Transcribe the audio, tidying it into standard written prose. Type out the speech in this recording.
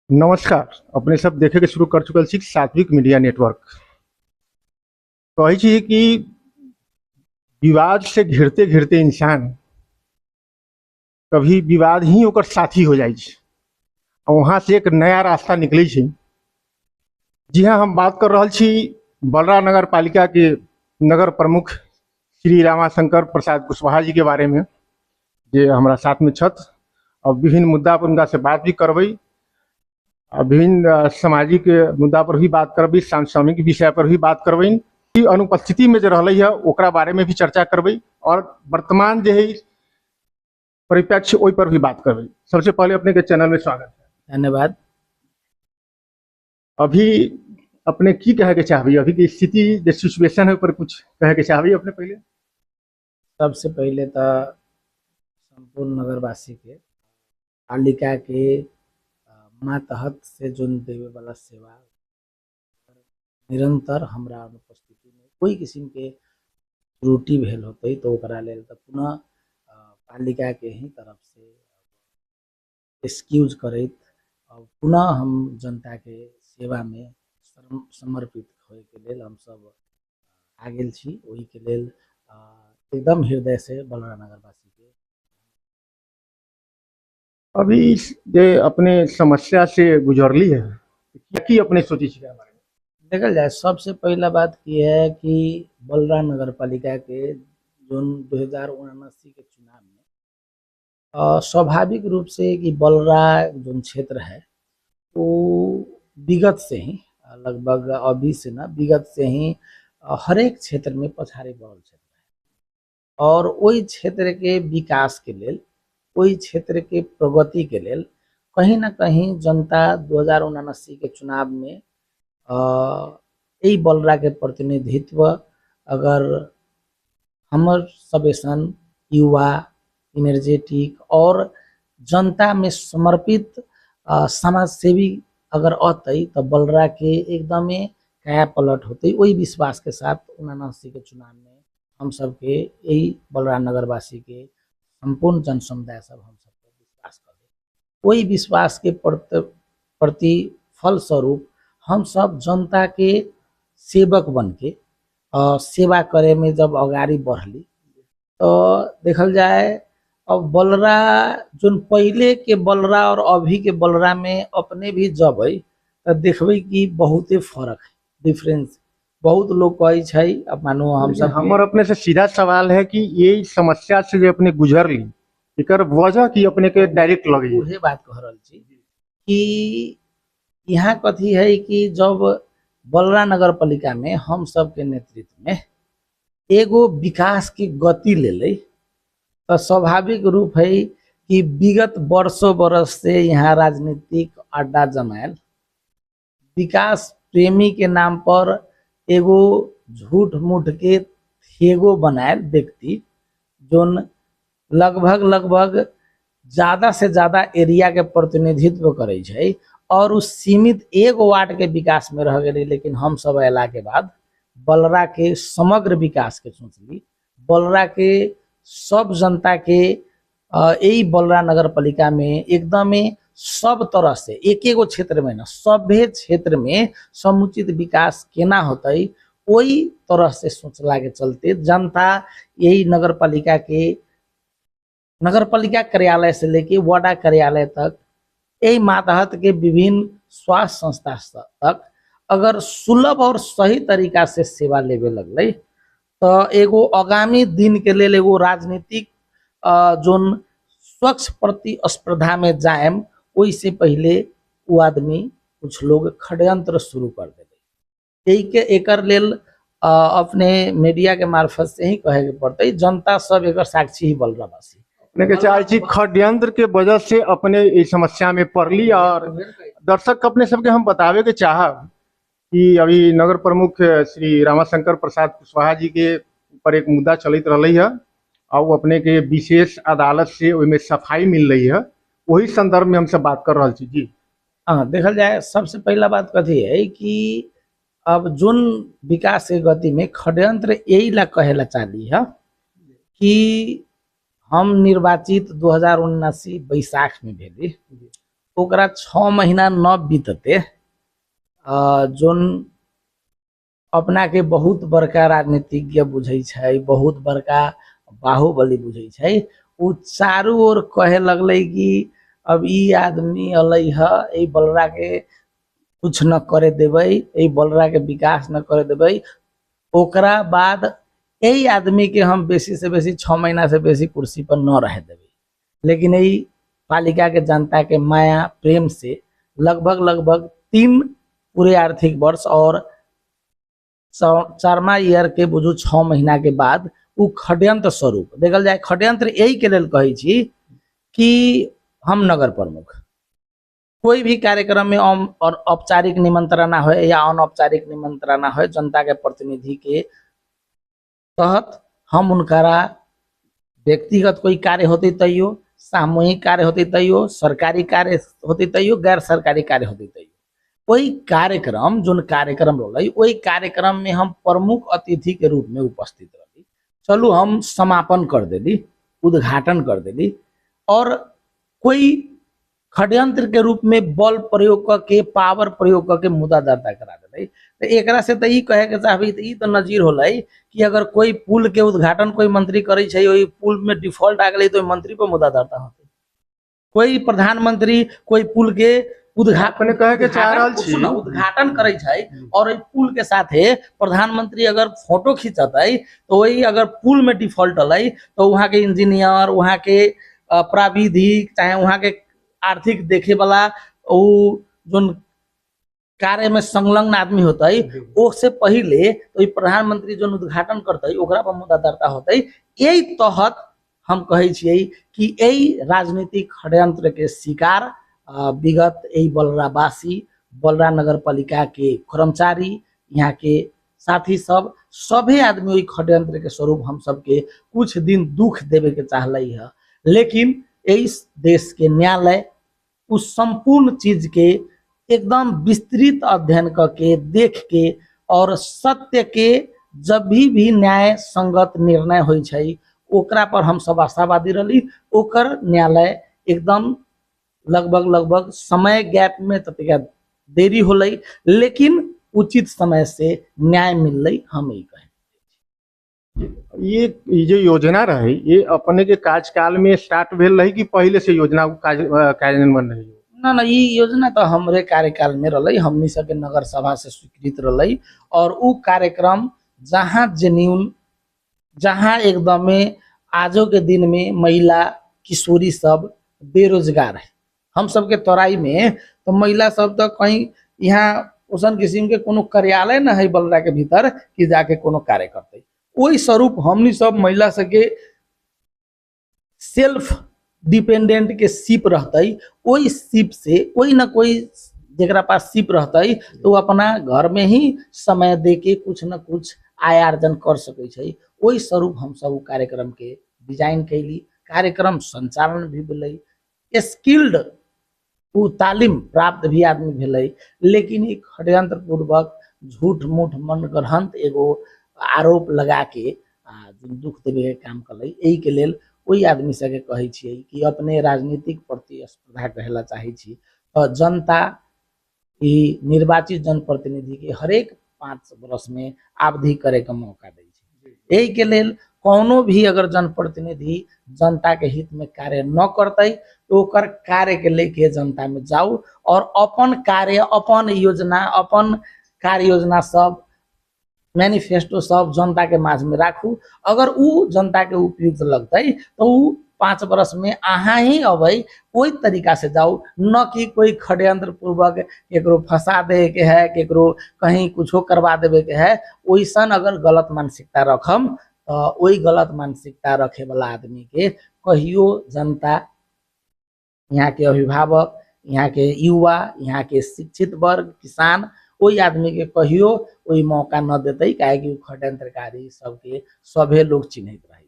नमस्कार। अपने सब देखे के शुरू कर चुकल छी सात्विक मीडिया नेटवर्क। कही छी कि विवाद से घिरते घिरते इंसान कभी विवाद ही ओकर साथी हो जाए छै और वहां से एक नया रास्ता निकले छै। जी हाँ, हम बात कर रहल छी बलरा नगर पालिका के नगर प्रमुख श्री रामाशंकर प्रसाद कुशवाहा जी के बारे में, जे हमारा साथ में छथ और विभिन्न मुद्दा पर उनका से बात भी करबै। विभिन्न सामाजिक मुद्दा पर भी बात करबै, समसामयिक विषय पर भी बात करबै। ई अनुपस्थिति में जो रहलै है ओकरा बारे में भी चर्चा करबै और वर्तमान जो है परिप्रेक्ष्य ओहि पर भी बात करबै। सबसे पहले अपने के चैनल में स्वागत है। धन्यवाद। अभी अपने की कहे के चाहबी, अभी की स्थिति जो सिचुएशन है पर कुछ कहे के चाहबी अपने पहले? सबसे पहले तो संपूर्ण नगरवासी के पालिका के मातहत से जो देवे वाला सेवा निरंतर हमरा अनुपस्थिति में कोई किस्म के त्रुटि भेल होते तो ओकरा लेल तो पुनः पालिका के ही तरफ से एक्सक्यूज करैत और पुनः हम जनता के सेवा में समर्पित होए के लेल हम सब आ गेल छी। ओही के लेल एकदम हृदय से बलरा नगरवासी के अभी जे अपने समस्या से गुजरली है, की अपने सोची छी बारे में? देखल जाए, सबसे पहला बात यह है कि बलरा नगर पालिका के जो 2079 के चुनाव में स्वाभाविक रूप से कि बलरा जो क्षेत्र है वो विगत से ही लगभग अभी से ना विगत से ही हर एक क्षेत्र में पछाड़े पड़ल क्षेत्र है और वही क्षेत्र के विकास के लेल, वही क्षेत्र के प्रगति के लेल कहीं ना कहीं जनता 2079 के चुनाव में यही बलरा के प्रतिनिधित्व अगर हमर सबेसन युवा एनर्जेटिक और जनता में समर्पित समाज सेवी अगर अतई तो बलरा के एकदम काया पलट होते। वही विश्वास के साथ 79 के चुनाव में हम सबके यही बलरा नगरवासी के संपूर्ण जन समुदाय सब हम सबको विश्वास कर दे। वही विश्वास के प्रति फलस्वरूप हम सब जनता के सेवक बन के सेवा करे में जब अगाड़ी बढ़ली तो देखल जाए अब बलरा जो पहले के बलरा और अभी के बलरा में अपने भी जब तो देखबे कि बहुते फर्क है, डिफरेंस। बहुत लोग कहे अब मानो हम सब हमर अपने से सीधा सवाल है कि ये समस्या से जो अपने गुजर ली एकर वजह की अपने के डायरेक्ट लगी? उहे बात कह रहल छी कि यहाँ कथी है कि जब बलरा नगर पालिका में हम सब के नेतृत्व में एगो विकास की गति ले ले तो स्वाभाविक रूप है कि विगत वर्षों बरस से यहाँ राजनीतिक अड्डा जमायल विकास प्रेमी के नाम पर एगो झूठ मूठ के थेगो बनायल व्यक्ति जोन लगभग ज्यादा से ज्यादा एरिया के प्रतिनिधित्व करे छै और उस सीमित एक वार्ड के विकास में रह गए। लेकिन हम सब अला के बाद बलरा के समग्र विकास के सोचली, बलरा के सब जनता के यही बलरा नगर पालिका में एकदम सब तरह से एक एगो क्षेत्र में ना सभ्य क्षेत्र में समुचित विकास केना होते वही तरह से सोचला के चलते जनता यही नगर पालिका के नगर पालिका कार्यालय से लेके वार्ड कार्यालय तक यही मातहत के विभिन्न स्वास्थ्य संस्था तक अगर सुलभ और सही तरीका से सेवा लेवे लगल तो एगो आगामी दिन के लिए एगो राजनीतिक जोन स्वच्छ प्रतिस्पर्धा में जाएम वही से पहले वो आदमी कुछ लोग षड्यंत्र शुरू कर दे। यही के एकर लेल अपने मीडिया के मार्फत से ही कहे के पड़ते, जनता सब एक साक्षी ही बलरावासी अपने चाहे छी षड्यंत्र के वजह से अपने इस समस्या में पड़ली। और दर्शक अपने सबके हम बतावे के चाहब कि अभी नगर प्रमुख श्री रामाशंकर प्रसाद कुशवाहा जी के ऊपर एक मुद्दा चलित रही है और वो अपने के विशेष अदालत से उसमें सफाई मिल रही है, वही संदर्भ में हम सब बात कर रहे छी। जी हाँ, देखल जाए सबसे पहला बात कथी है कि अब जोन विकास के गति में षड्यंत्र यही ला कहेला चाहली है कि हम निर्वाचित 2079 बैसाख में भेली ओकरा 6 महीना न बीतते जोन अपना के बहुत बड़का राजनीतिज्ञ बुझै छै, बहुत बड़का बाहुबली बुझै छै, उ चारू ओर कहे लगलै कि अब ई आदमी अलै है ई बलरा के कुछ न करे देबै, ई बलरा के विकास न करे देबै। ओकरा बाद यही आदमी के हम बेसी से बेसी 6 महीना से बेसी कुर्सी पर न रह देबै। लेकिन यही पालिका के जनता के माया प्रेम से लगभग लगभग 3 पूरे आर्थिक वर्ष और 4वां ईयर के बुझू 6 महीना के बाद उ षड्यंत्र स्वरूप देखल जाए। षड्यंत्र यही के लेल कहै छी कि हम नगर प्रमुख कोई भी कार्यक्रम में और औपचारिक निमंत्रणा हो या अनौपचारिक निमंत्रणा हो, जनता के प्रतिनिधि के तहत हम उनकरा व्यक्तिगत कोई कार्य होते तैयो, सामूहिक कार्य होते तैयो, सरकारी कार्य होते तैयो, गैर सरकारी कार्य होते तैयो, वही कार्यक्रम जोन कार्यक्रम रही वही कार्यक्रम में हम प्रमुख अतिथि के रूप में उपस्थित रही। चलू हम समापन कर देली, उद्घाटन कर देली और कोई षड्यंत्र के रूप में बल प्रयोग करके पावर प्रयोग करके मुद्दा दर्ता करा दिले। तो एकरा से तो कहे के चाहबी तो तो नजीर होलै कि अगर कोई पुल के उद्घाटन कोई मंत्री करे छै, वही पुल में डिफॉल्ट आ गई तो मंत्री पर मुद्दा दर्ता होते। कोई प्रधानमंत्री कोई पुल के उद्घाटन कहे के चाह रहल छी, उद्घाटन करे छै और पुल के साथे प्रधानमंत्री अगर फोटो खींचते तो वही अगर पुल में डिफॉल्ट अलै तो वहाँ के इंजीनियर, वहाँ के प्राविधिक, चाहे वहाँ के आर्थिक देखे वाला जो कार्य में संलग्न आदमी होता है उससे पहले तो प्रधानमंत्री जो उद्घाटन करते ओकरा पर मुद्दा दर्ता होता है। यही तहत हम कहे छियै कि यही राजनीतिक षड्यंत्र के शिकार विगत यही बलरावासी, बलरा नगर पालिका के कर्मचारी, यहाँ के साथी सब सभी आदमी वही षड्यंत्र के स्वरूप हम सबके कुछ दिन दुख देवे के चाहले है। लेकिन इस देश के न्यायालय उस संपूर्ण चीज के एकदम विस्तृत अध्ययन करके देख के और सत्य के जब भी न्याय संगत निर्णय होइ छै ओकरा पर हम सब आशावादी रही। ओकर न्यायालय एकदम लगभग लगभग समय गैप में ततिका देरी होलै, लेकिन उचित समय से न्याय मिललै। हम यही कहे ये जो योजना रही ये अपने के कार्यकाल में स्टार्ट भेल रही कि पहले से योजना कार्यान्वयन रही? ना ये योजना तो हमरे कार्यकाल में रही, हमनी सबके नगर सभा से स्वीकृत रही और उ कार्यक्रम जहाँ जेन्यून, जहाँ एकदम आजो के दिन में महिला किशोरी सब बेरोजगार है। हम सबके तराई में तो महिला सब तो कहीं यहाँ उसन किस्म के कोनो कार्यालय न है बलरा के भीतर कि जाके कोनो कार्य करते। वही स्वरूप हमनी सब महिला सके सेल्फ डिपेंडेंट के सिप रहते, वही सिप से कोई ना कोई जेकरा पास सिप रहते तो अपना घर में ही समय दे के कुछ न कुछ आय अर्जन कर सके छै। वही स्वरूप हम सब कार्यक्रम के डिजाइन कैली, कार्यक्रम संचालन भी भेलै, स्किल्ड तालीम प्राप्त भी आदमी भेलै। लेकिन एक षड्यंत्र पूर्वक झूठ मूठ मनगढ़ंत एगो आरोप लगा के दुख देवे के काम कलै। यही के लेल कोई आदमी सबके कहे छियै कि अपने राजनीतिक प्रतिस्पर्धा कहला चाहे छी तो जनता निर्वाचित जनप्रतिनिधि के हरेक 5 वर्ष में अवधि करे के मौका दै छै। यही के लेल कोनो भी अगर जनप्रतिनिधि जनता के हित में कार्य न करते तो ओकर कार्य के लेके जनता में जाऊ और अपन कार्य, अपन योजना, अपन कार्य योजना सब मैनिफेस्टो सब जनता के माझ में राखू। अगर उ जनता के उपयुक्त लगते तो उ 5 वर्ष में अहाँ ही अबै कोई तरीका से जाऊ, न कि कोई षड्यंत्र पूर्वक केकरो फंसा दे के है, केकरो कहीं कुछो करवा देवे के है। वैसन अगर गलत मानसिकता रखम तो वही गलत मानसिकता रखे वाला आदमी के कहियो जनता, यहाँ के अभिभावक, यहाँ के युवा, यहाँ के शिक्षित वर्ग, किसान, कोई आदमी के कहियो कोई मौका न देते, काहे कि षड्यंत्रकारी सबके सभे लोग चिन्हित रहे।